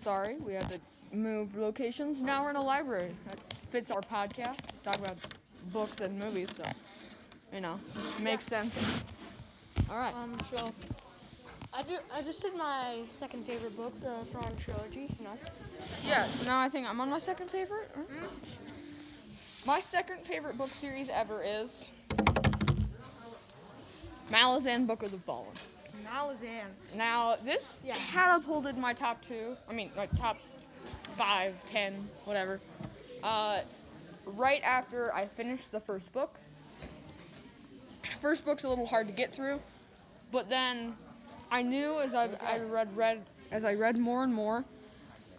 sorry. We had to move locations. Now we're in a library. That fits our podcast. Talk about books and movies, so, makes sense. All right. So I just did my second favorite book, the Thrawn trilogy. Yeah, so now I think I'm on my second favorite. My second favorite book series ever is Malazan Book of the Fallen. Malazan. Now, this catapulted my top 5, 10, whatever. Right after I finished the first book. First book's a little hard to get through, but then I knew as I read more and more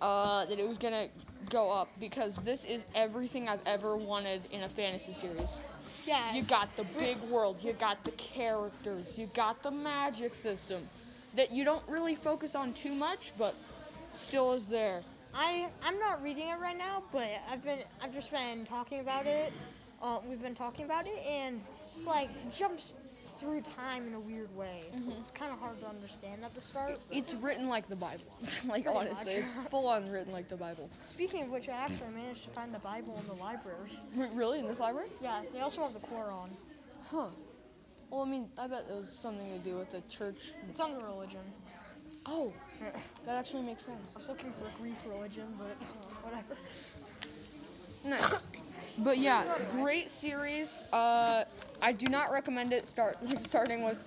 that it was gonna go up, because this is everything I've ever wanted in a fantasy series. Yeah. You got the big world, you got the characters, you got the magic system that you don't really focus on too much, but still is there. I'm not reading it right now, but I've just been talking about it. We've been talking about it, and it's like it jumps through time in a weird way. Mm-hmm. It's kind of hard to understand at the start. It's written like the Bible. Like, Pretty honestly, much. it's full on written like the Bible. Speaking of which, I actually managed to find the Bible in the library. Really? In this library? Yeah, they also have the Quran. Huh. Well, I mean, I bet it was something to do with the church. It's under religion. Oh, that actually makes sense. I was looking for Greek religion, but whatever. Nice. But yeah, great series. I do not recommend it starting with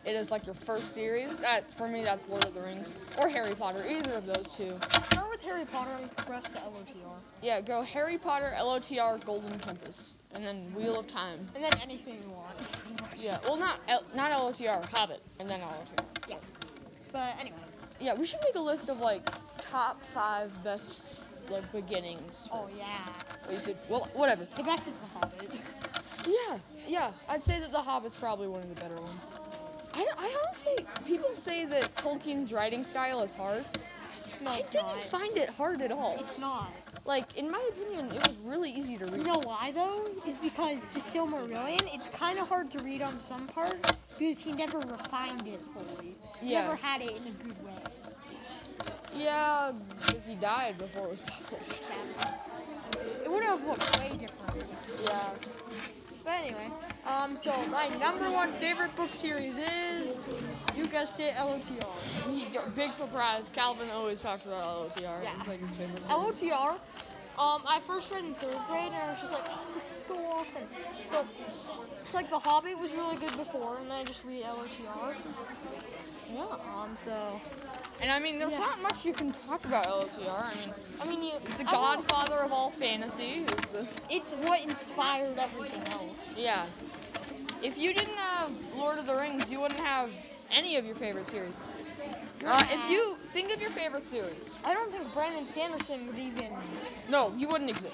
it as like your first series. For me, that's Lord of the Rings or Harry Potter. Either of those two. Start with Harry Potter and progress to LOTR. Yeah, go Harry Potter, LOTR, Golden Compass, and then Wheel of Time. And then anything you want. Yeah, well, not LOTR, Hobbit, and then LOTR. Yeah. But anyway. Yeah, we should make a list of like top 5 best beginnings. Oh yeah. Well, whatever. The best is The Hobbit. Yeah. I'd say that The Hobbit's probably one of the better ones. I honestly, people say that Tolkien's writing style is hard. No, I didn't find it hard at all. It's not. Like, in my opinion, it was really easy to read. You know why, though? Is because the Silmarillion, it's kind of hard to read on some parts because he never refined it fully. He never had it in a good way. Yeah, because he died before it was published. Sadly. It would have looked way different. Yeah. But anyway, so my number 1 favorite book series is, you guessed it, LOTR. Big surprise, Calvin always talks about LOTR. Yeah. It's like his favorite series. LOTR, I first read in 3rd grade, and I was just like, oh, this is so awesome. So, it's like The Hobbit was really good before, and then I just read LOTR. Yeah. So... And I mean, there's not much you can talk about LOTR. I mean, the godfather of all fantasy. It's what inspired everything else. Yeah. If you didn't have Lord of the Rings, you wouldn't have any of your favorite series. If you think of your favorite series. I don't think Brandon Sanderson would even... No, he wouldn't exist.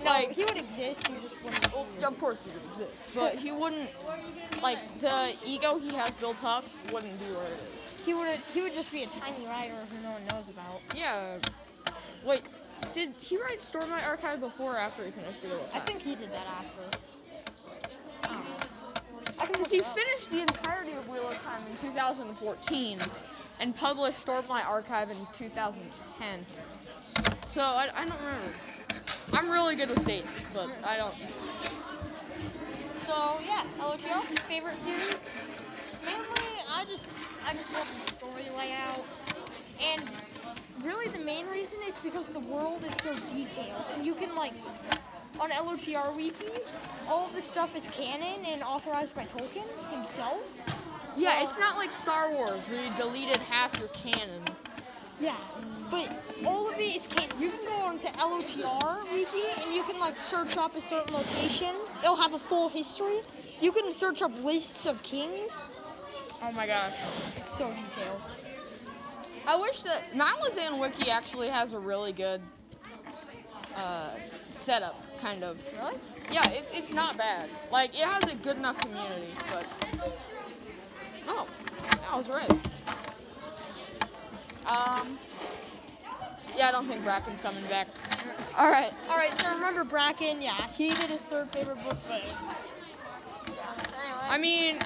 No, he would exist, he just wouldn't. Well, of course he would exist. But he wouldn't, like, the ego he has built up wouldn't be what it is. He would just be a tiny writer who no one knows about. Yeah. Wait, did he write Storm My Archive before or after he finished Wheel of Time? I think he did that after. I don't know. Because he finished the entirety of Wheel of Time in 2014 and published Storm My Archive in 2010. So I don't remember. I'm really good with dates, but I don't. So yeah, LOTR, favorite series. Mainly, I just love the story layout, and really the main reason is because the world is so detailed, and you can like on LOTR Wiki, all of this stuff is canon and authorized by Tolkien himself. Yeah, it's not like Star Wars where you deleted half your canon. Yeah, but all of it is canon. You can go onto LOTR Wiki and you can like search up a certain location. It'll have a full history. You can search up lists of kings. Oh my gosh. It's so detailed. I wish that Malazan Wiki actually has a really good setup, kind of. Really? Yeah, it's not bad. Like, it has a good enough community, but... Oh, I was right. Yeah, I don't think Bracken's coming back. Alright, so remember Bracken, yeah, he did his 3rd favorite book, but... Anyway. I mean,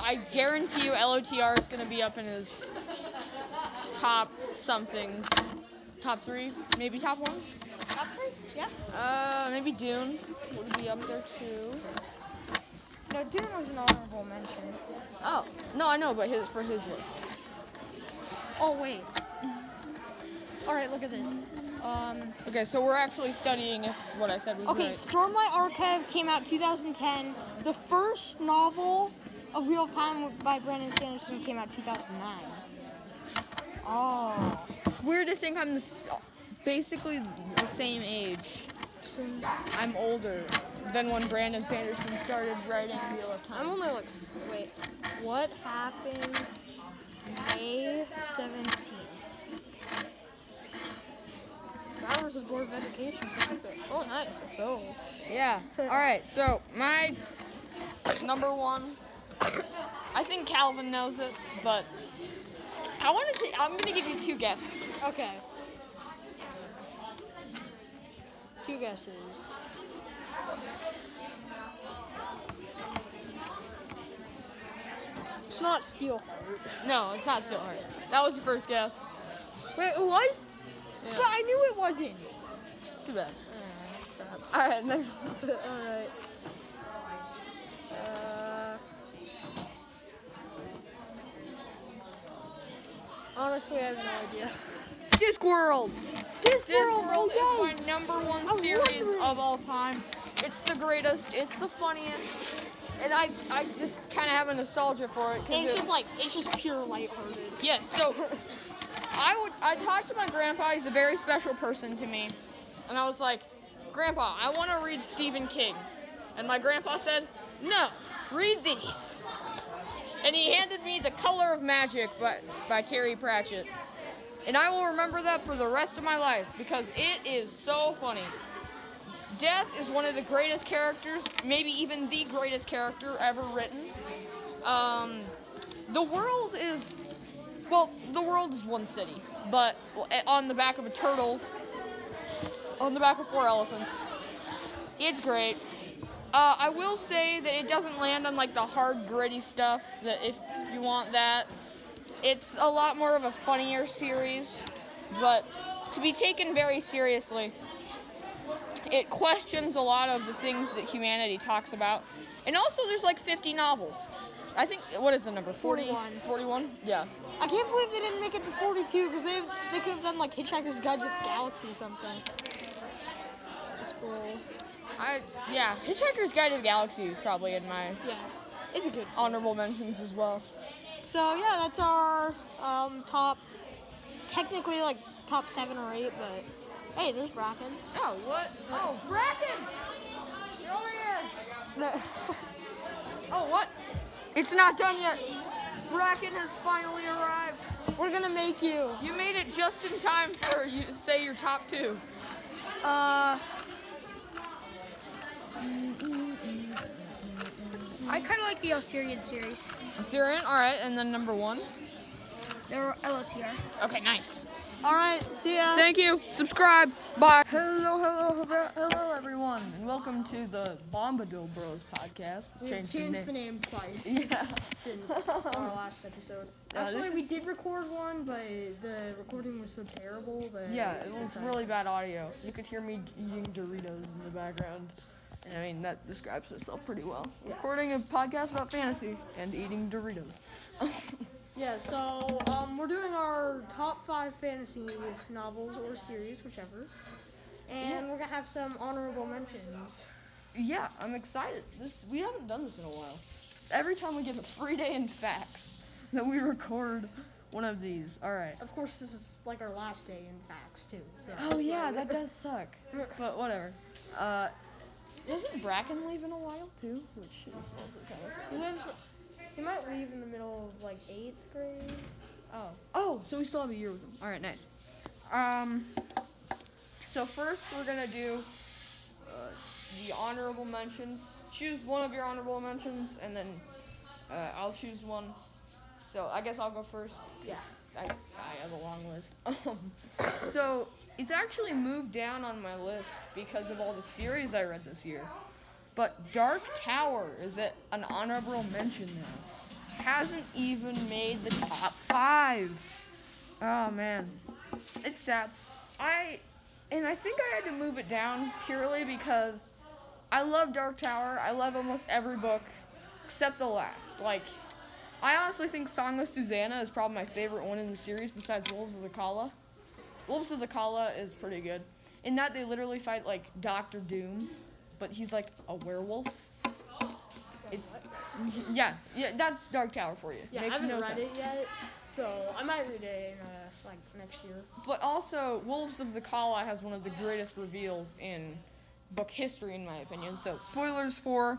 I guarantee you LOTR is going to be up in his top top 3, maybe top 1. Top 3? Yeah. Maybe Dune would be up there too. No, Dune was an honorable mention. Oh, no, I know, but for his list. Oh, wait. Alright, look at this. Okay, so we're actually studying if what I said was Okay, right. Stormlight Archive came out 2010. The first novel of Wheel of Time by Brandon Sanderson came out 2009. Oh. It's weird to think I'm basically the same age. I'm older than when Brandon Sanderson started writing Wheel of Time. I'm only like, wait, what happened May 17th? Brown versus Board of Education. Oh, nice, let's go. Yeah, alright, so my number 1, I think Calvin knows it, but I'm going to give you 2 guesses. Okay. 2 guesses. It's not Steelheart. No, it's not Steelheart. That was your first guess. Wait, it was? Yeah. But I knew it wasn't. Too bad. Alright, next one. Alright. Honestly, I have no idea. Discworld! Discworld oh, is my number 1 series of all time. It's the greatest, it's the funniest, and I just kind of have a nostalgia for it. It's just pure lighthearted. Yes, so I talked to my grandpa, he's a very special person to me, and I was like, Grandpa, I want to read Stephen King. And my grandpa said, no, read these. And he handed me The Color of Magic by Terry Pratchett. And I will remember that for the rest of my life because it is so funny. Death is one of the greatest characters, maybe even the greatest character ever written. The world is one city, but on the back of a turtle, on the back of 4 elephants. It's great. I will say that it doesn't land on like the hard, gritty stuff that if you want that. It's a lot more of a funnier series, but to be taken very seriously, it questions a lot of the things that humanity talks about. And also there's like 50 novels. I think, what is the number? 41. 41? Yeah. I can't believe they didn't make it to 42 because they could have done like Hitchhiker's Guide to the Galaxy or something. Scroll. Hitchhiker's Guide to the Galaxy is probably in my it's a good honorable mentions as well. So yeah, that's our top, technically like top 7 or 8, but hey, there's Bracken. Oh, what? Oh, Bracken! You're over here! No. Oh, what? It's not done yet. Bracken has finally arrived. We're gonna make you. You made it just in time for you to say your top 2. I kind of like the Osirian series. Assyrian, alright, and then number 1. They're LOTR. Okay, nice. Alright, see ya. Thank you. Subscribe. Bye. Hello, everyone, and welcome to the Bombadil Bros podcast. We changed the name twice. Yeah. Since our last episode. Actually, we did record one, but the recording was so terrible that it was really bad audio. You could hear me eating Doritos in the background. And I mean, that describes itself pretty well. Yeah. Recording a podcast about fantasy and eating Doritos. Yeah, so we're doing our top 5 fantasy novels or series, whichever. And we're going to have some honorable mentions. Yeah, I'm excited. We haven't done this in a while. Every time we get a free day in facts, that we record one of these. All right. Of course, this is like our last day in facts, too. So oh, yeah, that does suck. But whatever. Doesn't Bracken leave in a while, too? Which is also kind of sad. He might leave in the middle of, like, 8th grade. Oh, so we still have a year with him. All right, nice. So first we're going to do the honorable mentions. Choose one of your honorable mentions, and then I'll choose one. So I guess I'll go first. Yeah. I have a long list. So it's actually moved down on my list because of all the series I read this year. But Dark Tower is an honorable mention now. Hasn't even made the top 5. Oh man, it's sad. I think I had to move it down purely because I love Dark Tower. I love almost every book except the last. Like, I honestly think Song of Susanna is probably my favorite one in the series besides Wolves of the Kala. Wolves of the Kala is pretty good. In that they literally fight like Doctor Doom, but he's like a werewolf. It's yeah, that's Dark Tower for you. Yeah, Makes I haven't no read sense. it yet, so I might read it in like next year. But also, Wolves of the Kala has one of the greatest reveals in book history, in my opinion. So, spoilers for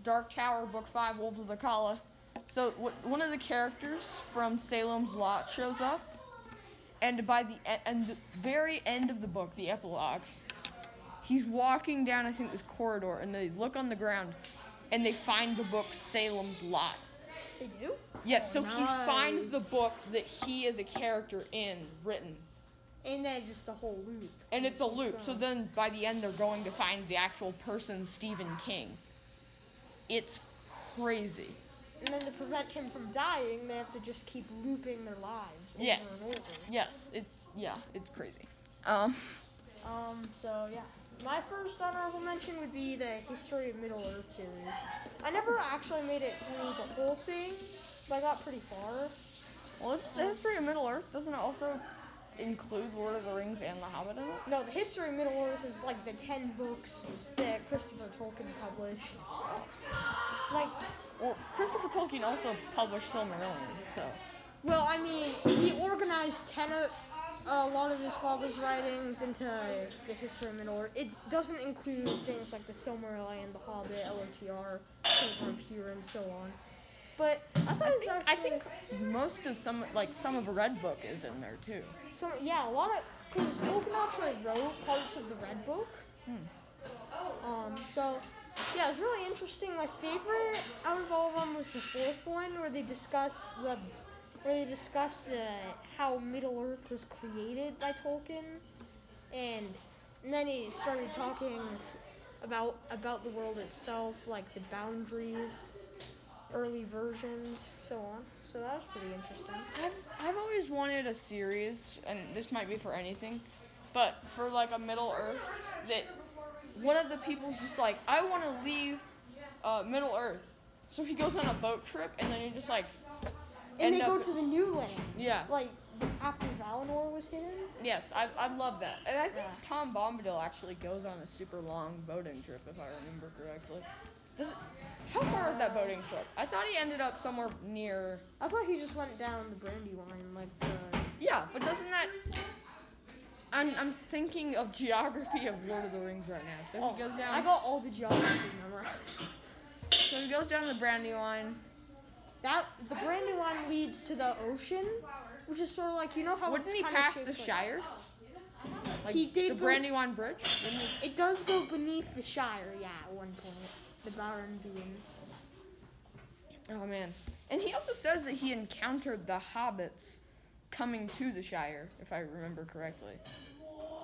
Dark Tower, Book 5, Wolves of the Kala. So, one of the characters from Salem's Lot shows up, and by the very end of the book, the epilogue, he's walking down, I think, this corridor, and they look on the ground, and they find the book Salem's Lot. They do? Yes, so Nice. he finds the book that he is a character in, written. And then just a whole loop. And it's a loop, so then by the end they're going to find the actual person, Stephen King. It's crazy. And then to prevent him from dying, they have to just keep looping their lives over Yes. and over. Yes, it's crazy. So yeah. My first honorable mention would be the History of Middle-earth series. I never actually made it through the whole thing, but I got pretty far. Well, the History of Middle-earth, doesn't it also include Lord of the Rings and The Hobbit in it? No, the History of Middle-earth is like the 10 books that Christopher Tolkien published. Like, Well, Christopher Tolkien also published Silmarillion, so... well, I mean, he organized a lot of his father's writings into the History of Middle-earth. It doesn't include things like the Silmarillion, the Hobbit, LOTR, Children of Hugh, and so on. But I thought it was actually... I think most of some of a Red Book is in there, too. So, yeah, a lot of... Because Tolkien actually wrote parts of the Red Book. So, yeah, it was really interesting. My favorite out of all of them was the fourth one, where they discussed how Middle-earth was created by Tolkien, and then he started talking about the world itself, like the boundaries, early versions, so on. So that was pretty interesting. I've always wanted a series, and this might be for anything, but for like a Middle-earth, that one of the people's just like, I want to leave Middle-earth. So he goes on a boat trip, and then you just like... And they go to the new land. Yeah. Like, after Valinor was hidden. Yes, I love that. And I think Yeah. Tom Bombadil actually goes on a super long boating trip, if I remember correctly. How far is that boating trip? I thought he ended up somewhere near... I thought he just went down the Brandywine, like the... Yeah, but doesn't that... I'm thinking of geography of Lord of the Rings right now. So he goes down... I got all the geography memorized. So he goes down the Brandywine. The Brandywine leads to the ocean, which is sort of like, you know how Wouldn't it's he kind pass of the Shire? Like He did the go- Brandywine Bridge? It does go beneath the Shire, yeah, at one point. The Barrenbean. Oh man. And he also says that he encountered the hobbits coming to the Shire, if I remember correctly.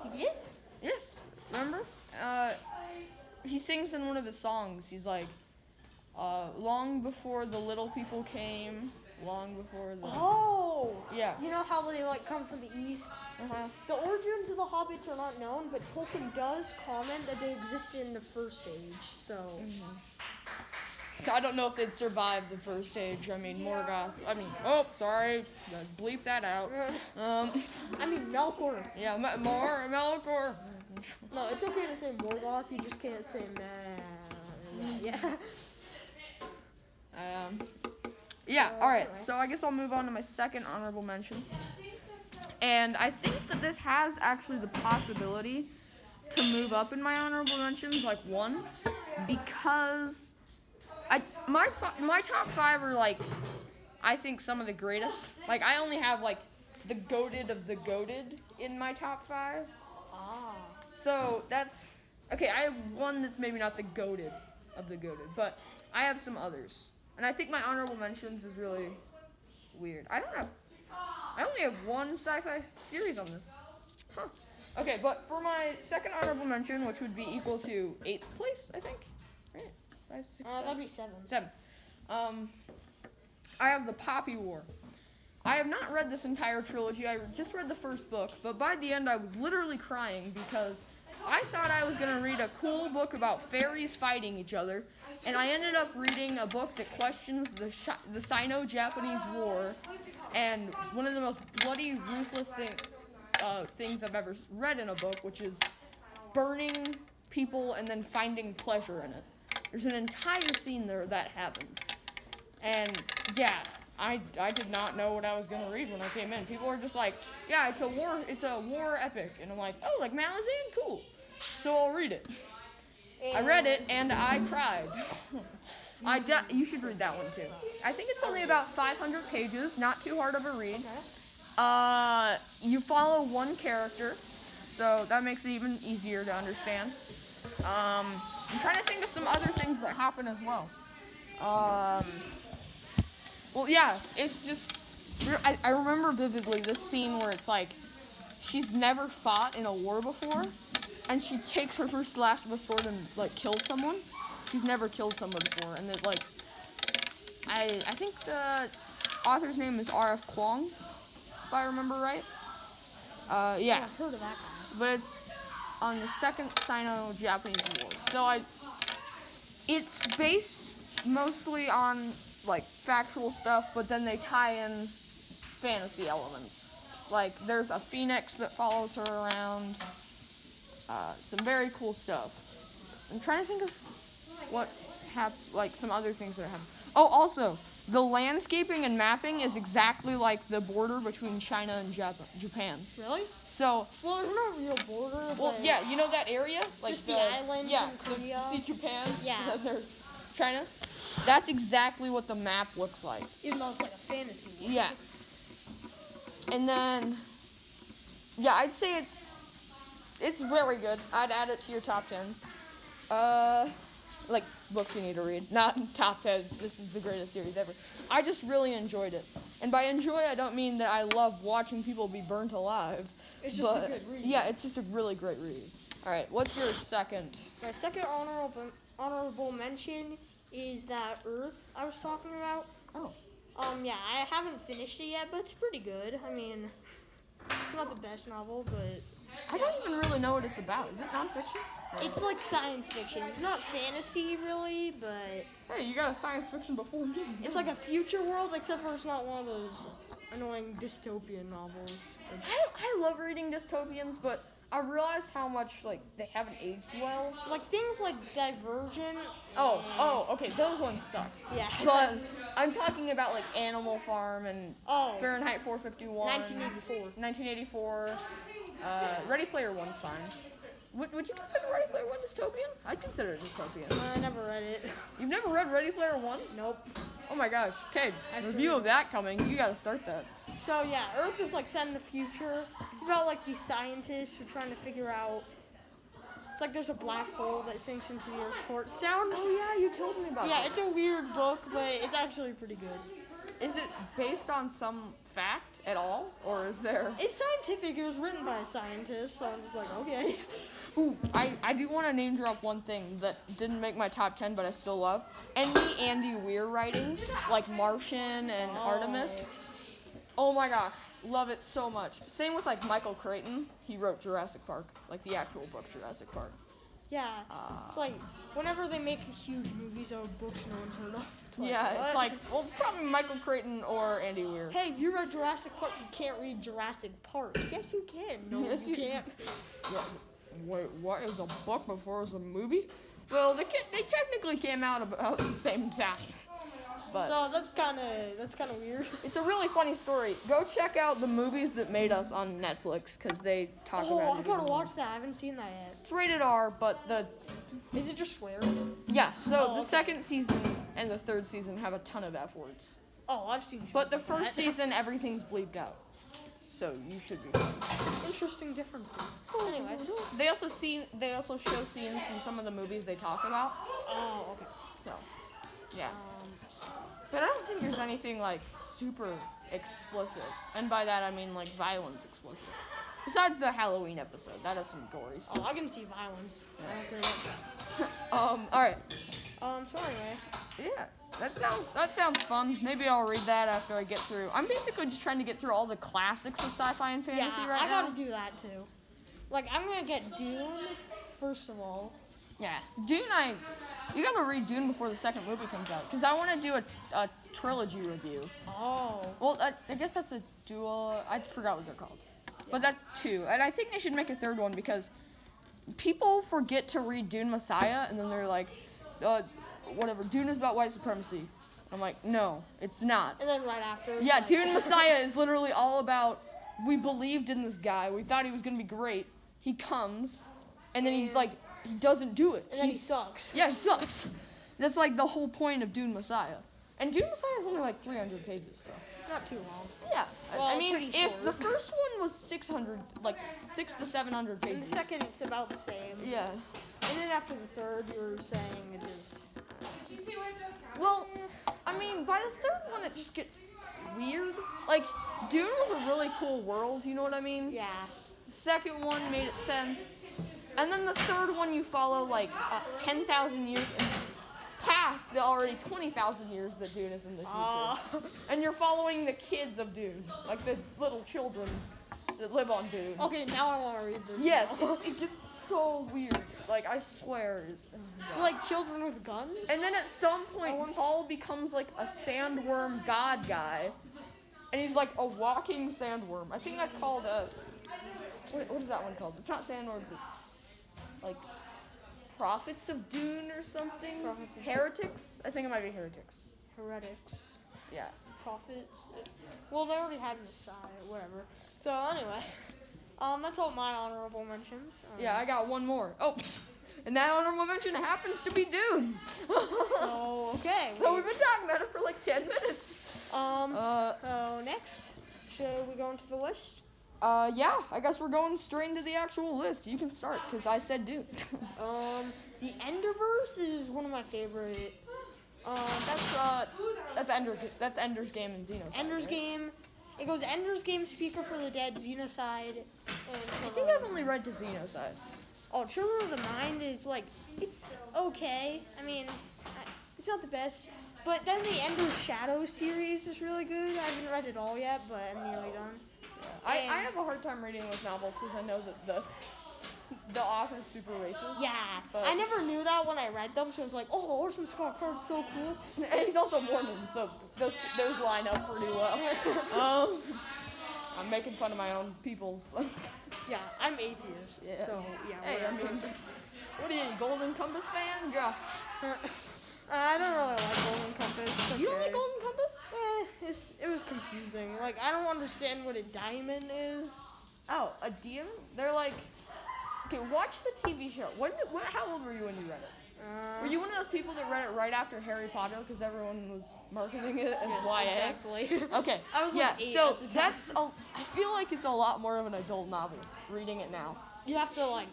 He did? Yes, remember? He sings in one of his songs, he's like, long before the little people came, long before the... Oh! Yeah. You know how they, like, come from the east? Uh-huh. The origins of the hobbits are not known, but Tolkien does comment that they existed in the First Age, so... I don't know if they'd survive the First Age. I mean, Morgoth. Oh, sorry. Bleep that out. I mean, Melkor. Yeah, Melkor. No, it's okay to say Morgoth, you just can't say man. Yeah. Yeah, alright. So I guess I'll move on to my second honorable mention. And I think that this has actually the possibility to move up in my honorable mentions, like one, because my top 5 are like, I think some of the greatest. Like I only have like the goated of the goated in my top 5. Ah. So that's okay. I have one that's maybe not the goated of the goated, but I have some others. And I think my honorable mentions is really weird. I only have one sci-fi series on this. Huh. Okay, but for my second honorable mention, which would be equal to 8th place, I think. Right? 5, 6, 7. That'd be 7. 7. I have the Poppy War. I have not read this entire trilogy. I just read the first book, but by the end I was literally crying because I thought I was going to read a cool book about fairies fighting each other, and I ended up reading a book that questions the Sino-Japanese War, and one of the most bloody, ruthless things I've ever read in a book, which is burning people and then finding pleasure in it. There's an entire scene there that happens. And yeah, I did not know what I was gonna read when I came in. People were just like, yeah, it's a war epic, and I'm like, oh, like Malazan, cool. So I'll read it. I read it and I cried. You should read that one too. I think it's only about 500 pages, not too hard of a read. You follow one character, so that makes it even easier to understand. I'm trying to think of some other things that happen as well. Well, yeah, it's just, I remember vividly this scene where it's like, she's never fought in a war before, and she takes her first slash of a sword and, like, kills someone. She's never killed someone before, and it, like, I think the author's name is R.F. Kuang, if I remember right. Yeah. I've heard of that guy. But it's on the Second Sino-Japanese War. So it's based mostly on, like, factual stuff, but then they tie in fantasy elements. Like, there's a phoenix that follows her around. Some very cool stuff. I'm trying to think of like some other things that happen. Oh, also, the landscaping and mapping is exactly like the border between China and Japan. Really? So. Well, there's no real border. Well, yeah, you know that area, like just the islands. Yeah, in Korea. so you see Japan. Yeah. And then there's China. That's exactly what the map looks like. Even though it's like a fantasy world. Yeah. And then, yeah, I'd say it's very good. I'd add it to your top 10. Like, books you need to read. Not top 10, this is the greatest series ever. I just really enjoyed it. And by enjoy, I don't mean that I love watching people be burnt alive. It's just a good read. Yeah, it's just a really great read. Alright, what's your second? My second honorable mention is that Earth I was talking about. Oh. Yeah, I haven't finished it yet, but it's pretty good. I mean, it's not the best novel, but I don't even really know what it's about. Is it nonfiction? it's like science fiction. It's not fantasy, really, but Hey, you got a science fiction before me. it's like a future world, except for it's not one of those annoying dystopian novels. I love reading dystopians, but I realize how much, like, they haven't aged well. Like things like Divergent. Okay, those ones suck. Yeah. But I'm talking about, like, Animal Farm and Fahrenheit 451. 1984. Ready Player One's fine. Would you consider Ready Player One dystopian? I'd consider it dystopian. I never read it. You've never read Ready Player One? Nope. Oh my gosh. Okay, review of that coming. You gotta start that. So yeah, Earth is like set in the future. It's about like these scientists who are trying to figure out. It's like there's a black hole that sinks into the Earth's core. Sounds. Oh yeah, you told me about Yeah, this. it's a weird book, but it's actually pretty good. Is it based on some fact at all, or is there? It's scientific. It was written by a scientist, so I'm just like, okay. Ooh, I do want to name drop one thing that didn't make my top 10, but I still love. Any Andy Weir writings, like Martian and Artemis. Oh my gosh, love it so much. Same with like Michael Crichton. He wrote Jurassic Park, like the actual book Jurassic Park. Yeah, it's like whenever they make huge movies out of books no one's heard of. It's like, yeah, what? it's like, well, it's probably Michael Crichton or Andy Weir. Hey, if you read Jurassic Park, you can't read Jurassic Park. Yes, you can. No, Yes, you can't. Yeah. Wait, what? It was a book before it was a movie? Well, they technically came out about the same time. But So that's kind of weird. it's a really funny story. Go check out the movies that made us on Netflix, because they talk about it. Oh, I gotta in the watch that. I haven't seen that yet. It's rated R, but Is it just swearing? yeah, so the okay. second season and the third season have a ton of F words. Oh, I've seen. But the shows like first that. season, everything's bleeped out. So you should be fine. Interesting differences. Anyways. They also show scenes from some of the movies they talk about. Oh, okay. So, yeah. But I don't think there's anything, like, super explicit. And by that, I mean, like, violence explicit. Besides the Halloween episode. That has some gory stuff. Oh, I can see violence. Yeah. I don't care. Alright. So anyway. Yeah, that sounds fun. Maybe I'll read that after I get through. I'm basically just trying to get through all the classics of sci-fi and fantasy right I now. gotta do that too. Like, I'm gonna get Dune, first of all. Yeah, Dune, you gotta read Dune before the second movie comes out, because I want to do a trilogy review. Oh. Well, I guess that's a dual, I forgot what they're called. But that's 2, and I think they should make a 3rd one, because people forget to read Dune Messiah, and then they're like, whatever, Dune is about white supremacy. I'm like, no, it's not. And then right after. Yeah, Dune Messiah is literally all about, we believed in this guy, we thought he was gonna be great, he comes, and then he's like, he doesn't do it. And then he sucks. Yeah, he sucks. That's like the whole point of Dune Messiah. And Dune Messiah is only like 300 pages, so. Not too long. Yeah. Well, I mean, pretty if short. the first one was 600, like 600 to 700 pages. And the second's about the same. Yeah. And then after the third, you were saying it is. Well, I mean, by the third one, it just gets weird. Like, Dune was a really cool world, you know what I mean? Yeah. The second one made sense. And then the third one, you follow, like, 10,000 years past the already 20,000 years that Dune is in the future. And you're following the kids of Dune, like the little children that live on Dune. Okay, now I want to read this. Yes, now. it gets so weird. Like, I swear. So, like, children with guns? And then at some point, Paul becomes like a sandworm god guy. And he's like a walking sandworm. I think that's called what is that one called? It's not sandworms, it's like prophets of Dune or something. Heretics? I think it might be heretics. Heretics. Yeah. Prophets. Well, they already had Messiah, whatever. So, anyway. That's all my honorable mentions. Yeah, I got one more. Oh, and that honorable mention happens to be Dune. So, okay. So we've been talking about it for like 10 minutes. So next, should we go into the list? Yeah, I guess we're going straight into the actual list. You can start, because I said Dune. The Enderverse is one of my favorite. That's Ender's Game and Xenocide. Ender's right? Game. It goes Ender's Game, Speaker for the Dead, Xenocide, and I think I've only read to Xenocide. Oh, Children of the Mind is like, it's okay. I mean, it's not the best. But then the Ender's Shadow series is really good. I haven't read it all yet, but I'm nearly done. I have a hard time reading those novels because I know that the author's super racist. Yeah, but I never knew that when I read them, so I was like, oh, Orson Scott Card's so cool. And he's also Mormon, so those line up pretty well. I'm making fun of my own peoples. Yeah, I'm atheist, Yeah. so yeah. Hey, I mean, what are you, Golden Compass fan? Yeah. I don't really like Golden Compass. It's okay. You don't like Golden Compass? It was confusing. Like, I don't understand what a diamond is. Oh, a diamond? They're like, okay, watch the TV show. How old were you when you read it? Were you one of those people that read it right after Harry Potter because everyone was marketing it as YA? Exactly. Okay. I was like 8 so at the time. I feel like it's a lot more of an adult novel reading it now. You have to like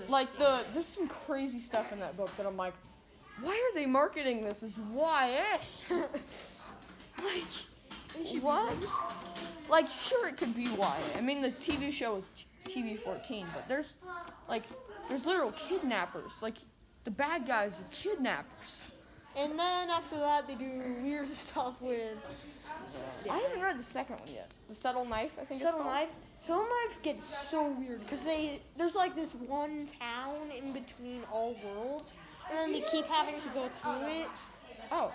like there's some crazy stuff in that book that I'm like, why are they marketing this as YA? Like, what? Like, sure it could be YA. I mean, the TV show is TV-14, but there's literal kidnappers. Like, the bad guys are kidnappers. And then after that, they do weird stuff with. I haven't read the second one yet. The Subtle Knife, I think Subtle it's called. Knife. Subtle Knife gets so weird because there's like this one town in between all worlds, and then they keep having to go through it. Oh.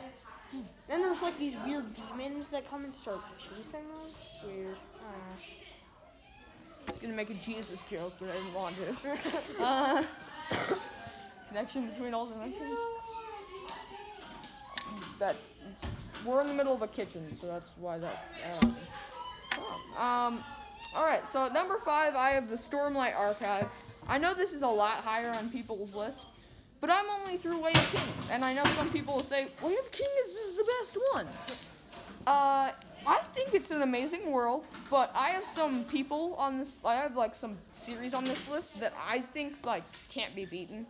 Then there's like these weird demons that come and start chasing them. It's weird. I was gonna make a Jesus joke, but I didn't want to. Connection between all dimensions. That we're in the middle of a kitchen, so that's why that. All right. So at number 5, I have the Stormlight Archive. I know this is a lot higher on people's list, but I'm only through Way of Kings, and I know some people will say Way of Kings is the best one. I think it's an amazing world, but I have some people on this. I have like some series on this list that I think like can't be beaten.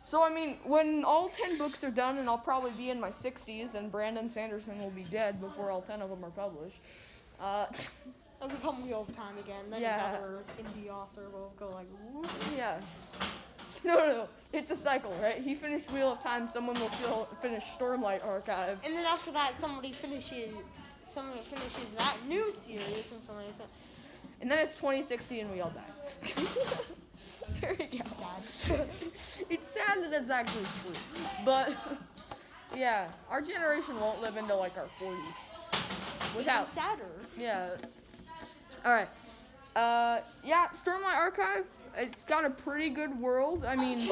So I mean, when all 10 books are done, and I'll probably be in my 60s, and Brandon Sanderson will be dead before all 10 of them are published. It'll become Wheel of Time again. Then another indie author will go like, whoop. Yeah. No. It's a cycle, right? He finished Wheel of Time. Someone will finish Stormlight Archive. And then after that, someone finishes that new series, And then it's 2060 and we all die. There we go. Sad. It's sad that that's actually true. But, yeah, our generation won't live into, like, our 40s. Without. Even sadder. Yeah. Alright. Yeah, Stormlight Archive, it's got a pretty good world. I mean,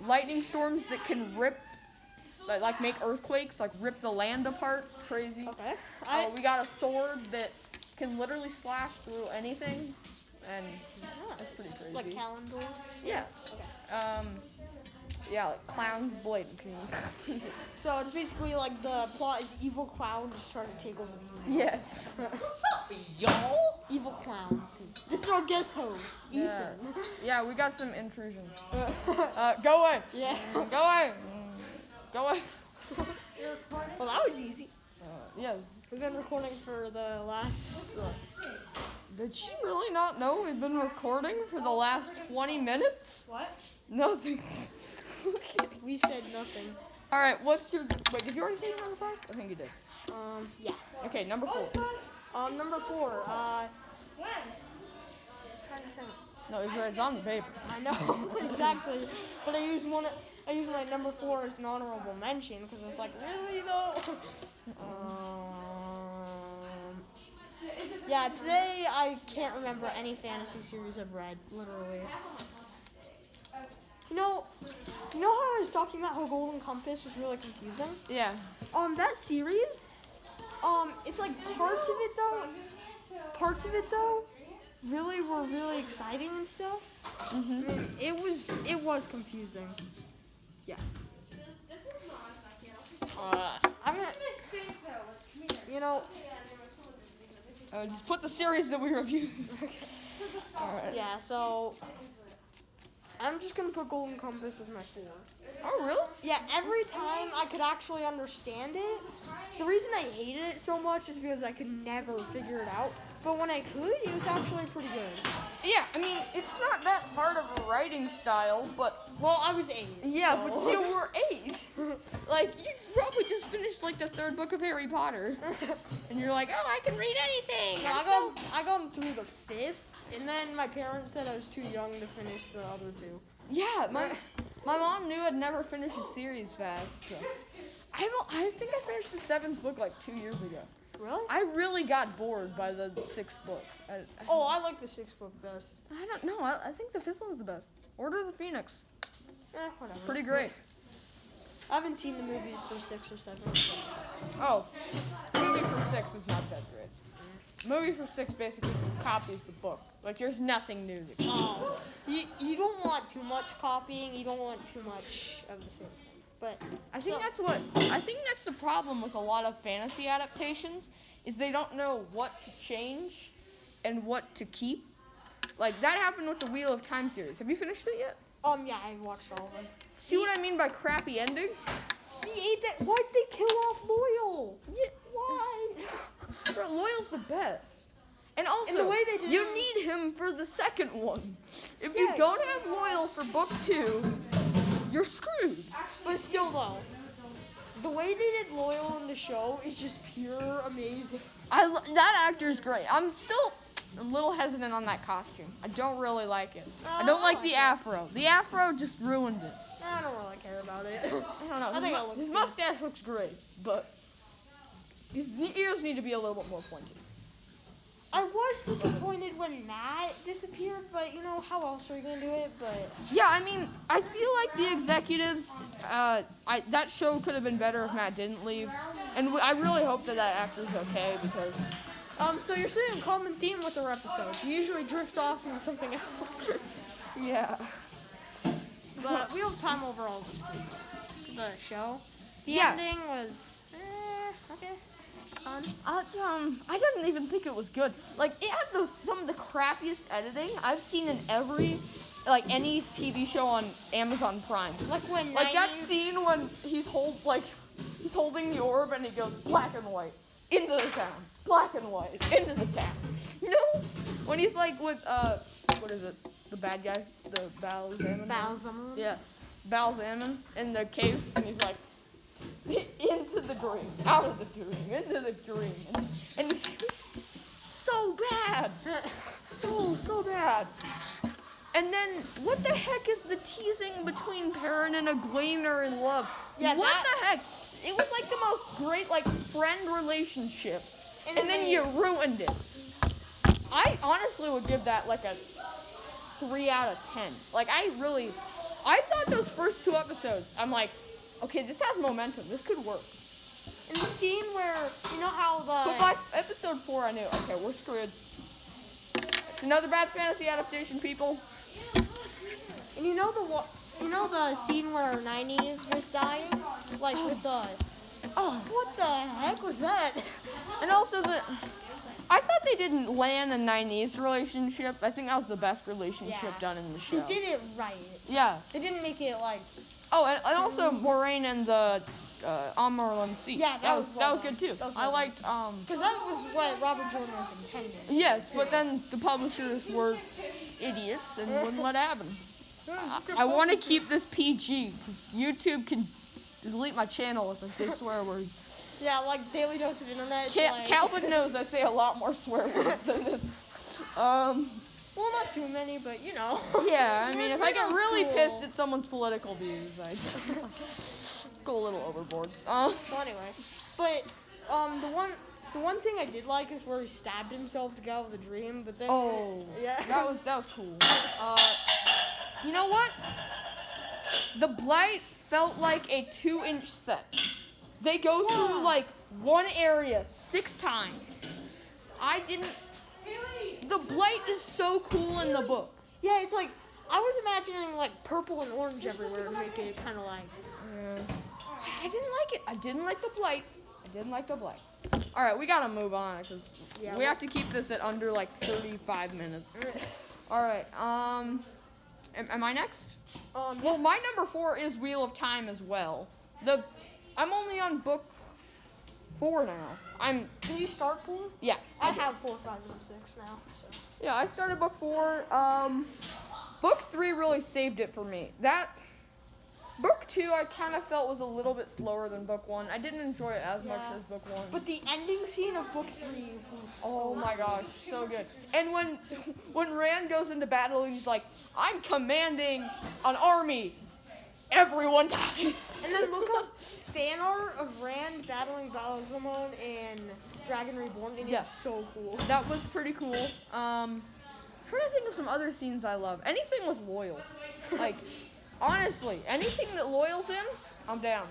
lightning storms that can rip, like make earthquakes, like rip the land apart. It's crazy. Okay. We got a sword that can literally slash through anything, and that's pretty crazy. Like Calendar? Yeah. Okay. Yeah, like Clown's Blade. So it's basically like the plot is evil clown just trying to take over the Yes. What's up, y'all? evil clowns. This is our guest host, Ethan. Yeah, we got some intrusion. Go away. Yeah. Go away. Go away. Well, that was easy. Yeah. We've been recording for the last. Did she really not know we've been recording for the last 20 minutes? What? Nothing. Okay. We said nothing. All right, what's your... Wait, did you already say your number 5? I think you did. Yeah. Okay, number 4. Number 4. When? No, it's on the paper. I know exactly, but I use my number 4 as an honorable mention because it's like really though. Yeah, today I can't remember any fantasy series I've read, literally. You know how I was talking about how Golden Compass was really confusing? Yeah. That series, it's like parts of it though, really were really exciting and stuff. I mean, it was confusing. Yeah. I'm gonna, you know, Just put the series that we reviewed. All right. yeah. So I'm just gonna put Golden Compass as my 4. Oh, really? Yeah, every time I could actually understand it. The reason I hated it so much is because I could never figure it out. But when I could, it was actually pretty good. Yeah, I mean, it's not that hard of a writing style, but... Well, I was 8. Yeah, so. but you were 8. Like, you probably just finished, like, the 3rd book of Harry Potter. And you're like, oh, I can read anything. No, I got through the 5th, and then my parents said I was too young to finish the other 2. Yeah, my mom knew I'd never finish a series fast, so... I think I finished the 7th book, like, 2 years ago. Really? I really got bored by the 6th book. I like the 6th book best. I don't know. I think the 5th one's the best. Order of the Phoenix. Whatever. Pretty great. I haven't seen the movies for 6 or 7. So. Oh, movie for 6 is not that great. Movie for 6 basically just copies the book. Like, there's nothing new. Oh, you don't want too much copying. You don't want too much of the same thing. But I think that's the problem with a lot of fantasy adaptations is they don't know what to change and what to keep. Like, that happened with the Wheel of Time series. Have you finished it yet? Yeah, I watched all of them. See what I mean by crappy ending? Why'd they kill off Loyal? Yeah, why? Bro, Loyal's the best. And also, And the way they did you it- need him for the second one. If you Yeah. don't have Loyal for book 2, you're screwed. But still, though, the way they did Loyal in the show is just pure amazing. That actor's great. I'm a little hesitant on that costume. I don't really like it. I don't like the afro. The afro just ruined it. I don't really care about it. I don't know. I think it looks His good. mustache looks great, but his ears need to be a little bit more pointy. I was disappointed when Matt disappeared, but you know, how else are you gonna do it? But Yeah, I mean, I feel like the executives, that show could have been better if Matt didn't leave. And I really hope that actor's okay because... so you're seeing a common theme with our episodes. You usually drift off into something else. Yeah. But Wheel of Time overall was pretty good. The show. The Yeah. ending was, okay. I didn't even think it was good. Like, it had some of the crappiest editing I've seen in any TV show on Amazon Prime. Like when Like that scene when he's holding the orb and he goes black and white into the town, black and white into the town. You know, when he's like with what is it, the bad guy, the Balzaman. Balzaman. Yeah, Balzaman in the cave, and he's like, into the dream, out of the dream, into the dream, and it's so bad, so bad. And then, what the heck is the teasing between Perrin and Egwene are in love? Yeah, what the heck? It was like the most great, like, friend relationship. And then you ruined it. I honestly would give that, like, a 3 out of 10. Like, I thought those first 2 episodes, I'm like, okay, this has momentum. This could work. In the scene where, you know how But by episode 4, I knew, okay, we're screwed. It's another bad fantasy adaptation, people. And you know the scene where Nynaeve was dying, like with the. Oh, what the heck was that? And also I thought they didn't land a Nynaeve's relationship. I think that was the best relationship done in the show. They did it right. Yeah. They didn't make it like. Oh, and also Moraine and the Amaryllis Sea. Yeah, that was good too. That was I liked because that was what Robert Jordan was intending. Yes, but then the publishers were idiots and wouldn't let it happen. I want to keep this PG because YouTube can delete my channel if I say swear words. Yeah, like Daily Dose of Internet. Calvin knows I say a lot more swear words than this. Well, not too many, but you know. Yeah, I mean, if I get really pissed at someone's political views, I go a little overboard. So anyway, but the one thing I did like is where he stabbed himself to get out of the dream, but then yeah, that was cool. You know what? The Blight felt like a 2-inch set. They go through like one area 6 times. The Blight is so cool in the book. Yeah, it's like I was imagining like purple and orange everywhere to make it kind of like. Yeah. I didn't like it. I didn't like the Blight. All right, we gotta move on because we have to keep this at under like 35 minutes. All right. Am I next? Well, my number 4 is Wheel of Time as well. I'm only on book 4 now. Did you start 4? Yeah. I have 4, 5, and 6 now. So. Yeah, I started book 4. Book 3 really saved it for me. Book 2 I kind of felt was a little bit slower than book 1. I didn't enjoy it as much as book 1. But the ending scene of book 3 was oh my gosh, so good. And when Rand goes into battle and he's like, I'm commanding an army, everyone dies. And then look up fan art of Rand battling Balzaman and Dragon Reborn, and it's so cool. That was pretty cool. Trying to think of some other scenes I love. Anything with Loyal. Like, honestly, anything that Loyal's in, I'm down.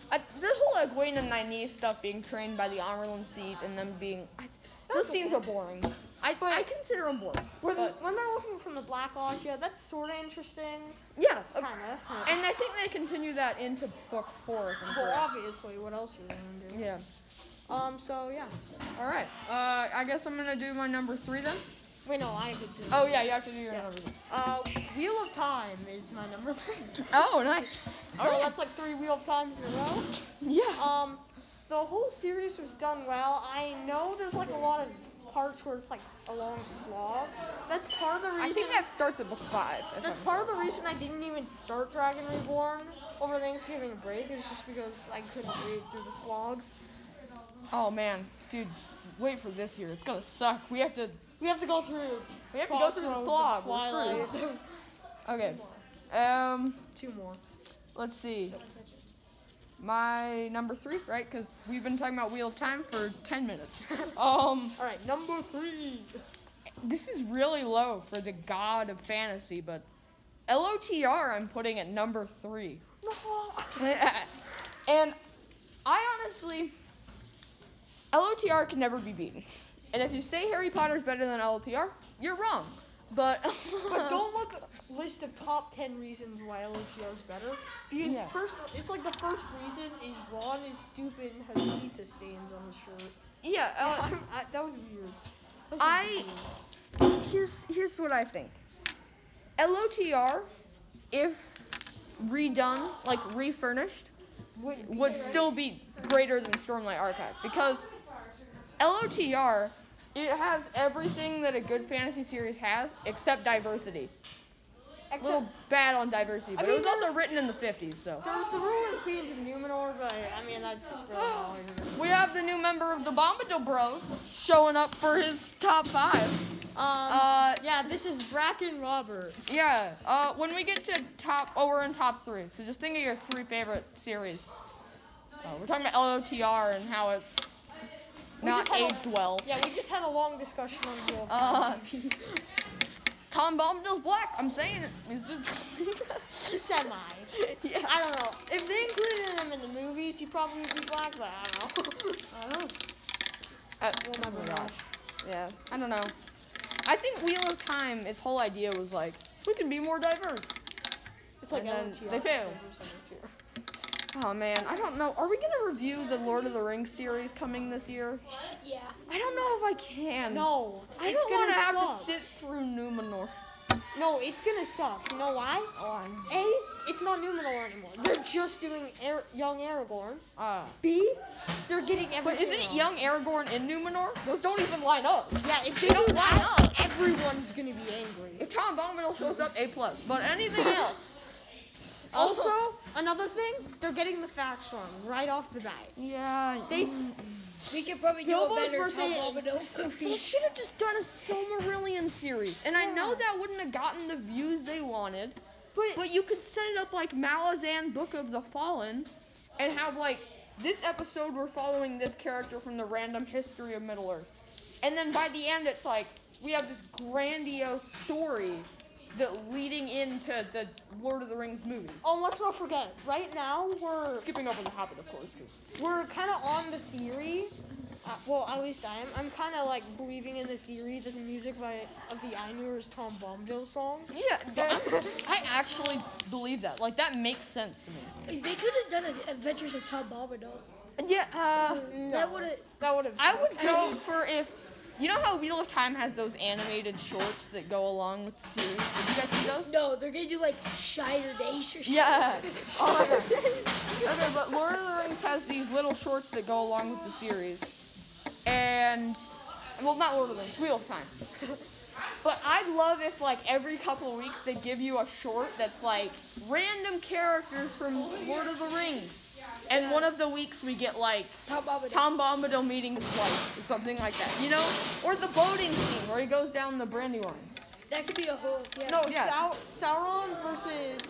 The whole Egwene and Nynaeve stuff being trained by the Amaryllis Seat and them being... those scenes are boring. I consider them boring. When they're looking from the Black Lodge, that's sort of interesting. Yeah. Kind of. And I think they continue that into book 4. Well, obviously, what else are they going to do? Yeah. So, yeah. All right. I guess I'm going to do my number 3 then. Wait, no, I have to do Oh, yeah, you have to do your number 3. Wheel of Time is my number 3. Oh, nice. So that's like 3 Wheel of Times in a row. Yeah. The whole series was done well. I know there's like a lot of parts where it's like a long slog. That's part of the reason. I think that starts at book 5. That's part of the reason I didn't even start Dragon Reborn over Thanksgiving break. Is just because I couldn't read through the slogs. Oh man, dude, wait for this year. It's gonna suck. We have to go through. We have to go through the slog. We're screwed. Okay. 2 more. Let's see. My number 3, right? Because we've been talking about Wheel of Time for 10 minutes. All right, number 3. This is really low for the god of fantasy, but LOTR I'm putting at number 3. No. And I honestly, LOTR can never be beaten. And if you say Harry Potter's better than LOTR, you're wrong. But don't look at a list of top 10 reasons why LOTR is better. Because first, it's like the first reason is Ron is stupid and has pizza stains on his shirt. Yeah. That was weird. Here's what I think. LOTR, if redone, like refurnished, would still be greater than Stormlight Archive. Because LOTR, it has everything that a good fantasy series has, except diversity. a little bad on diversity, but mean, it was also written in the 50s, so. There's the ruling queens of Numenor, but I mean that's really all it is. We have the new member of the Bombadil Bros showing up for his top 5. Yeah, this is Bracken Roberts. Yeah, when we get to we're in top 3, so just think of your 3 favorite series. We're talking about LOTR and how it's not aged well. Yeah, we just had a long discussion on TV. Tom Bombadil's black, I'm saying it. He's just Semi. yeah. I don't know. If they included him in the movies, he probably would be black, but I don't know. I don't know. We'll never know. Yeah, I don't know. I think Wheel of Time, its whole idea was like, we can be more diverse. It's like And then LOTR. they failed. Oh man, I don't know. Are we gonna review the Lord of the Rings series coming this year? Yeah. I don't know if I can. No, I it's don't gonna want to have suck. to sit through Numenor. No, it's gonna suck. You know why? Oh, I know. A, it's not Numenor anymore. They're just doing young Aragorn. Ah. B, they're getting everything. But isn't it wrong. young Aragorn in Numenor? Those don't even line up. Yeah, if they don't do line that, up. everyone's gonna be angry. If Tom Bombadil shows up, A+. But anything else? Also, another thing, they're getting the facts wrong right off the bat. Yeah. We could probably do Bilbo's a better birthday Tom is- Bombadil They movie. should have just done a Silmarillion series. And I know that wouldn't have gotten the views they wanted. But you could set it up like Malazan Book of the Fallen and have like this episode we're following this character from the random history of Middle Earth. And then by the end it's like we have this grandiose story that leading into the Lord of the Rings movies. Oh, let's not forget. Right now, we're Skipping over the Hobbit, of course, because kind of on the theory. Well, at least I am. I'm kind of like believing in the theory that the music of the Ainur is Tom Bombadil song. yeah, I actually believe that. Like that makes sense to me. They could have done Adventures of Tom Bombadil. Yeah, No, That would have. That would have. I would go for if you know how Wheel of Time has those animated shorts that go along with the series. Did you guys see those? No, they're gonna do like Shire Days or something. Yeah. Oh my God. Okay, but Lord of the Rings has these little shorts that go along with the series, and well, not Lord of the Rings, Wheel of Time. But I'd love if like every couple of weeks they give you a short that's like random characters from Lord of the Rings. And one of the weeks we get like Tom Bombadil. Tom Bombadil meeting his wife or something like that, you know? Or the boating scene where he goes down the Brandywine. That could be a whole. Yeah. No, Yeah. Sauron versus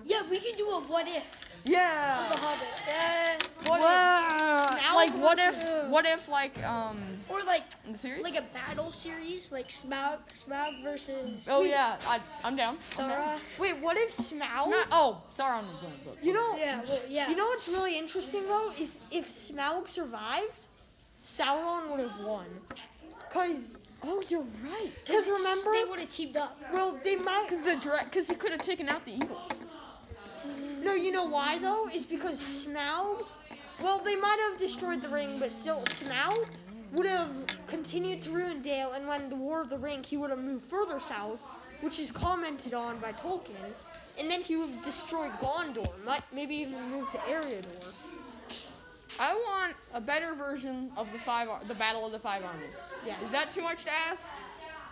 Yeah, we could do a what if Yeah. of the Hobbit. what Wow. Smaug Like versus- what if like Or like in the series? a battle series, like Smaug versus Oh yeah, I'm down. I'm down. Sora. Wait, what if Smaug? Sauron was going to book. You know, Yeah, well, yeah. you know what's really interesting though is if Smaug survived, Sauron would have won. Cause Oh, you're right. Because remember, they would have teamed up. well, they might. Because he could have taken out the Eagles. No, you know why though? Is because Smaug. Well, they might have destroyed the ring, but still, Smaug would have continued to Rivendell, and when the War of the Ring, he would have moved further south, which is commented on by Tolkien, and then he would have destroyed Gondor, maybe even moved to Eriador. I want a better version of the Battle of the Five Armies. Yes. Is that too much to ask?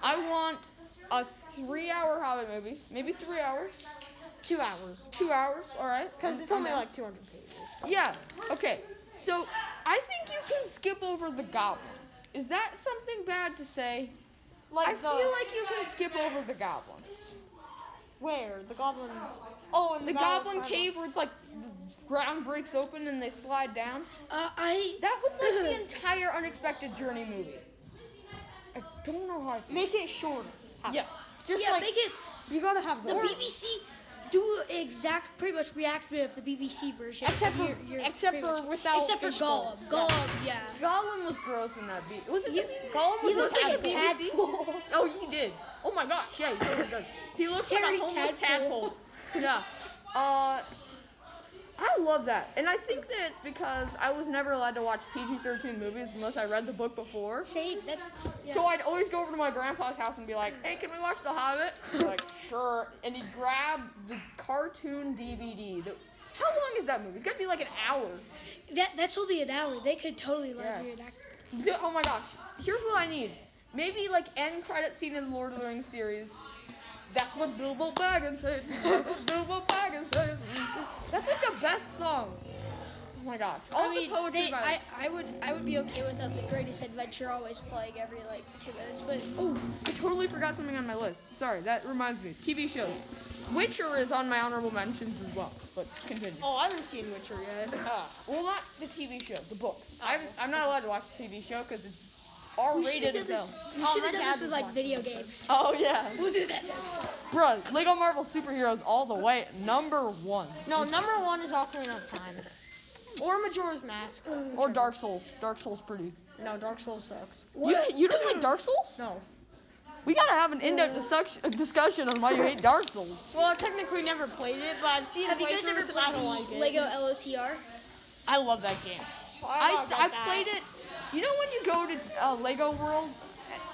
I want a 3-hour Hobbit movie, maybe 3 hours, 2 hours. 2 hours, all right? Because it's only like 200 pages. Yeah. Okay. So I think you can skip over the goblins. Is that something bad to say? Like I feel like you can skip over the goblins. Where? The goblins. Oh, in The Battle of goblin Five cave where it's like the ground breaks open and they slide down. That was like the entire Unexpected Journey movie. I don't know how I feel. Make it shorter. Yes. Just Yeah, like make it you gotta have the BBC do pretty much reactive of the BBC version. Except of for- your except pretty for much. without Except for Fishbowl. Gollum. Gollum, yeah. Gollum was gross in that beat. Was it? Gollum He was looks like a BBC? tadpole. Oh, he did. Oh my gosh, yeah, he totally does. He looks Hairy like a homeless tadpole. tadpole. Yeah. I love that. And I think that it's because I was never allowed to watch PG-13 movies unless I read the book before. Same. That's yeah. So I'd always go over to my grandpa's house and be like, hey, can we watch The Hobbit? He'd be like, sure. And he'd grab the cartoon DVD. How long is that movie? It's got to be like an hour. That's only an hour. They could totally let you an actor. Oh my gosh. Here's what I need. Maybe like end credit scene in the Lord of the Rings series. That's what Bilbo Baggins said. Bilbo Baggins said. That's like the best song. Oh my gosh. All the poetry about it. I would be okay without the Greatest Adventure always playing every like 2 minutes, but Oh, I totally forgot something on my list. Sorry, that reminds me. TV shows. Witcher is on my honorable mentions as well, but continue. Oh, I haven't seen Witcher yet. Well, not the TV show, the books. I'm not allowed to watch the TV show because it's we should have R-rated as done hell. this. We Oh, should my have done dad this with was like video games. Oh, yeah. We'll do that next. Bruh, Lego Marvel Superheroes all the way, number 1. No, number 1 is Ocarina of Time. Or Majora's Mask. Or Dark Souls. Dark Souls pretty. No, Dark Souls sucks. You don't like Dark Souls? No. We gotta have an in-depth discussion on why you hate Dark Souls. Well, I technically never played it, but I've seen Have you guys ever playthroughs and I played don't the like it. Lego LOTR? I love that game. I played it. You know when you go to Lego World?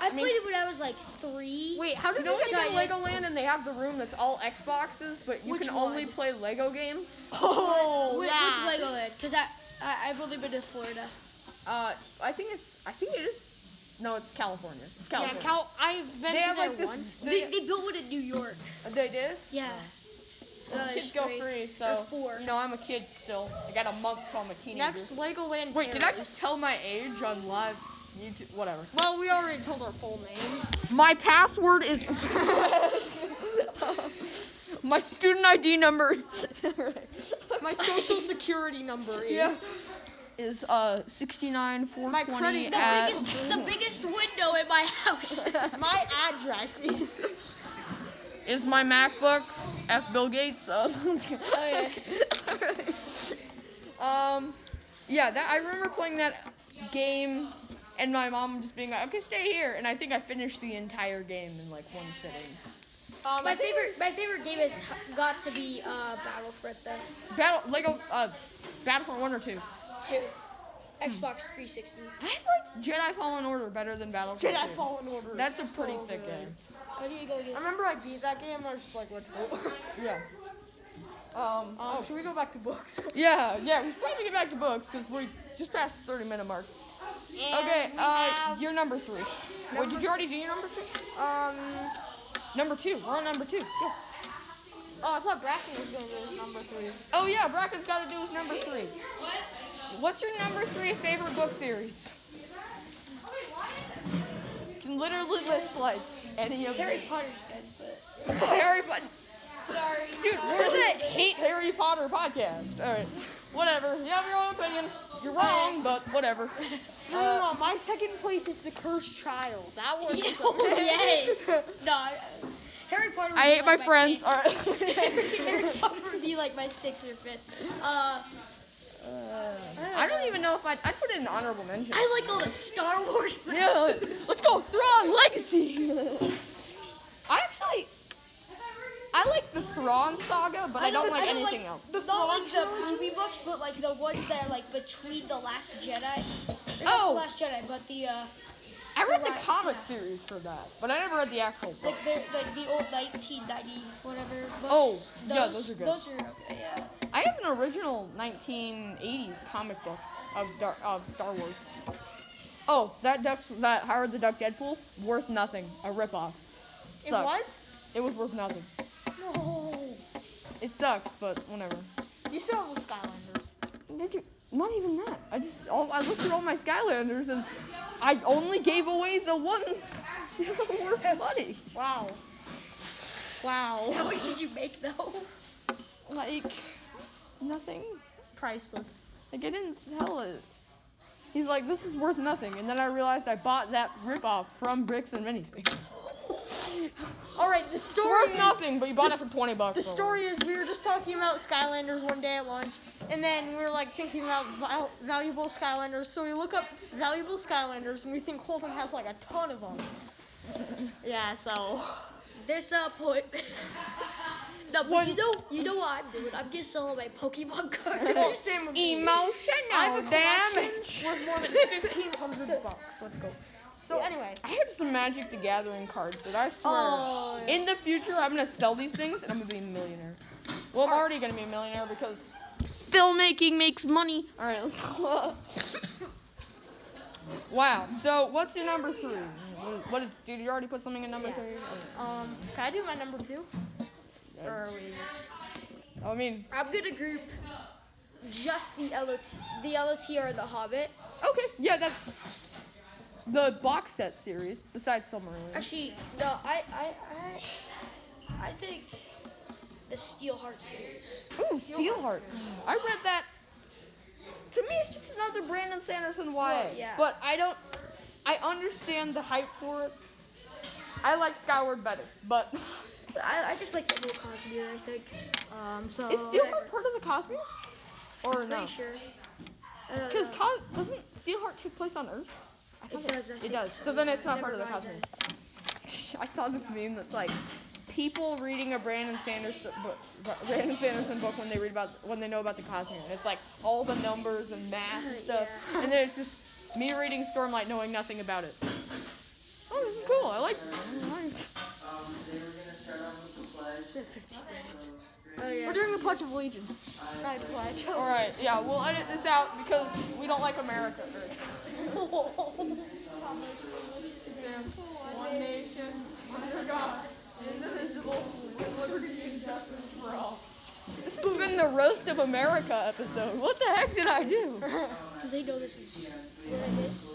I played it when I was like 3. Wait, how You did know you when get you go to Legoland and they have the room that's all Xboxes, but you Which can only one? play Lego games? Oh, Which yeah. Legoland? Because I've only been to Florida. I think it is. No, it's California. It's Yeah, California. I've been They to have there like this. once. They built one in New York. They did. Yeah. So now Kids there's go 3. free, Or so 4. you know I'm a kid still. I got a month till I'm a teenager. Next, Legoland Wait, did I Paris. just tell my age on live YouTube? Whatever. Well, we already told our full names. My password is. My student ID number. My social security number is. Yeah. Is 69 My 420 credit- at. The biggest window in my house. My address Is my MacBook F Bill Gates? Yeah, that I remember playing that game, and my mom just being like, "Okay, stay here," and I think I finished the entire game in like one sitting. my favorite game has got to be Battlefront though. Battlefront 1 or 2. 2. Xbox 360. I like Jedi Fallen Order better than Battlefront 2. Jedi Fallen Order. That's a is pretty so sick good. game. I need to go I get. remember I beat that game. I was just like, let's go. Yeah. Should we go back to books? Yeah, we should probably get back to books because we just passed the 30-minute mark. Okay, you're number 3. Wait, did you already do your number 3? Number 2. We're on number 2. Go. Oh, I thought Bracken was gonna go number 3. Oh yeah, Bracken's got to do his number 3. What's your number 3 favorite book series? You can literally list like any of Harry Potter's good, but Harry Potter. sorry. Dude, we're the Hate Harry Potter podcast. All right, whatever. You have your own opinion. You're wrong, but whatever. No. My second place is The Cursed Child. That one. is Yes. No, Harry Potter. Would I be hate like my friends. fifth. All right. Harry Potter would be like my 6th or 5th. I don't even know if I'd put it in honorable mention. I like all the Star Wars. But Yeah, let's go. Thrawn Legacy. I like the Thrawn saga, but I don't like anything else. Not like the movie books, but like the ones that are like between the Last Jedi. Or Oh. not the Last Jedi, but the I read the Right, comic yeah. series for that, but I never read the actual book. like the old 1990 whatever books. Oh, yeah, those are good. Those are okay, yeah. I have an original 1980s comic book of Star Wars. Oh, that Howard the Duck Deadpool, worth nothing. A ripoff. It Sucks. was? It was worth nothing. No. It sucks, but whatever. You still have the Skylanders. Did you? Not even that. I looked through all my Skylanders and I only gave away the ones that were worth money. Wow. How much did you make though? Like nothing. Priceless. Like I didn't sell it. He's like, this is worth nothing, and then I realized I bought that ripoff from Bricks and Minifigs. Alright, the It's story worth is... nothing, but you bought it for $20. The story is we were just talking about Skylanders one day at lunch, and then we were like thinking about valuable Skylanders. So we look up valuable Skylanders, and we think Colton has like a ton of them. Yeah, so There's a point. No, but you know what I'm doing? I'm getting some of my Pokemon cards. well, same with me. I have a Emotional collection damage. worth more than $1,500. Let's go. So anyway, I have some Magic the Gathering cards that I swear, Oh, yeah. in the future, I'm gonna sell these things and I'm gonna be a millionaire. Well, I'm already gonna be a millionaire because filmmaking makes money. All right, let's go. Wow. So what's your number 3? Did you already put something in number Yeah. 3? Can I do my number 2? Or are we just... I mean, I'm gonna group just the LOT or the Hobbit. okay, yeah, that's the box set series besides Silmarillion. Actually, no, I think the Steelheart series. Ooh, Steelheart. I read that. To me, it's just another Brandon Sanderson YA. yeah. But I understand the hype for it. I like Skyward better, but I just like the whole Cosmere, I think. So... is Steelheart part of the Cosmere? Or no? Pretty sure. Because doesn't Steelheart take place on Earth? It does, I think. It does. So then it's not part of the Cosmere. I saw this meme that's like people reading a Brandon Sanderson book when they know about the Cosmere. And it's like all the numbers and math and stuff, and then it's just me reading Stormlight knowing nothing about it. Oh, this is cool. I like. They were gonna start off with the pledge. 15 minutes. Oh, yeah. We're doing the Pledge of Allegiance. I pledge. All right, yeah, we'll edit this out because we don't like America. One nation, under God, indivisible, with liberty and justice for all. This has been the Roast of America episode. What the heck did I do? Do they know this is what it is?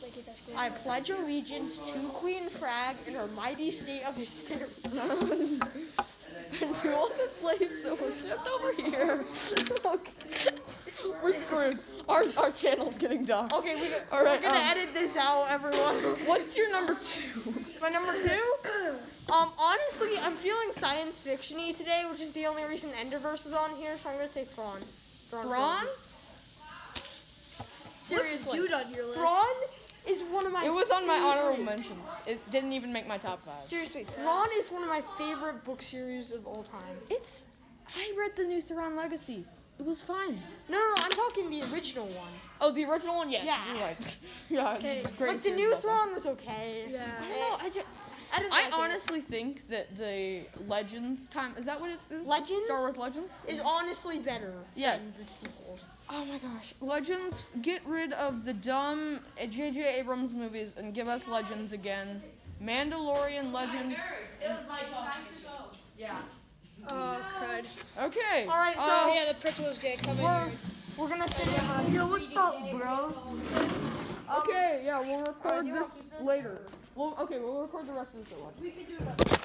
Like, is that school? I pledge allegiance to Queen Frag in her mighty state of hysteria. And to all the slaves that were shipped over here. Okay. We're screwed. Our channel's getting docked. Okay, All right, we're gonna edit this out, everyone. What's your number 2? My number 2? Honestly, I'm feeling science fiction-y today, which is the only reason Enderverse is on here, so I'm gonna say Thrawn. Thrawn? Seriously. What's Dude on your list? Thrawn is one of my It was on my honorable favorites. mentions. It didn't even make my top 5. Seriously, Thrawn is one of my favorite book series of all time. I read the new Thrawn Legacy. It was fine. No, I'm talking the original one. Oh, the original one? Yes. Yeah. You're right. Yeah. Okay. Great Like, the series new about that. Thrawn was okay. Yeah. I don't know. I I honestly think that the Legends time, is that what it is? Legends? Star Wars Legends? is honestly better Yes. than the sequels. Oh my gosh. Legends, get rid of the dumb J.J. Abrams movies and give us Legends again. Mandalorian Legends. Yeah. Oh, crud. Okay. All right, so Oh, yeah, the principal's gonna come in here. we're gonna finish. Yo, what's up, bros? Okay, yeah, we'll record this later. We'll record the rest of this at lunch.